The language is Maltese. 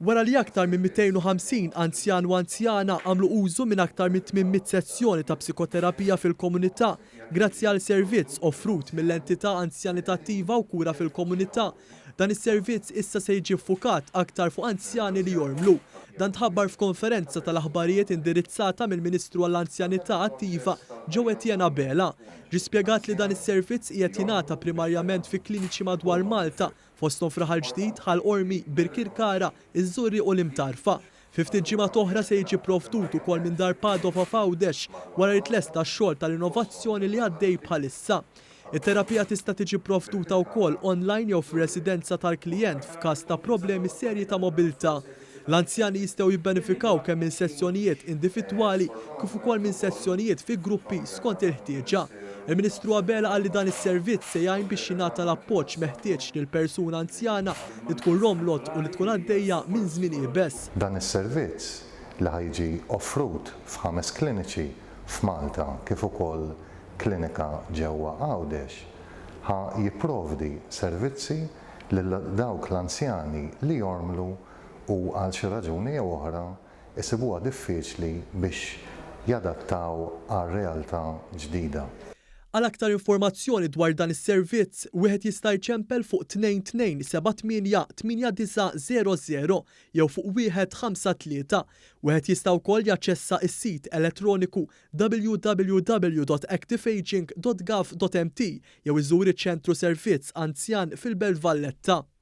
Wara li aktar minn 250 anzjan u anzjana għamlu użu minn aktar minn 800 sessjoni ta' psikoterapija fil-komunità grazzi għal servizz offrut mill-entità anzjanitattiva u kura fil-komunità. Dan is-servizz issa se jiġi ffukat aktar fuq anzjani li jormlu. Dan tħabbar f'konferenza tal-aħbarijiet indirizzata mill-Ministru għall-Anzjanità Attiva Joe Etienne Abela. Ġi spjegat li dan is-servizz qiegħed jingħata primarjament fi kliniċi madwar Malta, fosthom Fraħal Ġdid, Ħal Ormi, Birkirkara, Iż-Żurri u l-Imtarfa. Ftit ġimgħat oħra se jiġi provdut ukoll minn dar Padova Fawdex wara ritlest tax-xogħol tal-innovazzjoni li għaddej bħalissa. It-terapija tista' tiġi provduta wkoll online jew fir-residenza tal-klijent f'każ ta' problemi serji ta' mobilità. L-anzjani jistgħu jibbenefikaw kemm minn sessjonijiet individwali kif ukoll minn sessjonijiet fi gruppi skont il-ħtieġa. Il-Ministru Abela qal li dan is-servizz se jgħin biex jingħata l-appoġġ meħtieġ lil persuna anzjana li tkun romlot u li tkun għaddejja minn żmien ibes. Dan is-servizz li ħajġi offrut f'5 kliniċi f'Malta kif ukoll klinika ġewwa Għawdex ħa jipprovdi servizzi lil dawk l-anzjani li jormlu u għal xi raġuni jew oħra isibuha diffiċli biex jadattaw għal realtà ġdida. Għal aktar informazzjoni dwar dan is-servizz, wieħed jista' jċempel fuq 22788900 jew fuq 153. Wieħed jista' wkoll jaċċessa s-sit elettroniku www.activeaging.gov.mt jew iżur iċ-ċentru servizz anzjan fil-Belt Valletta.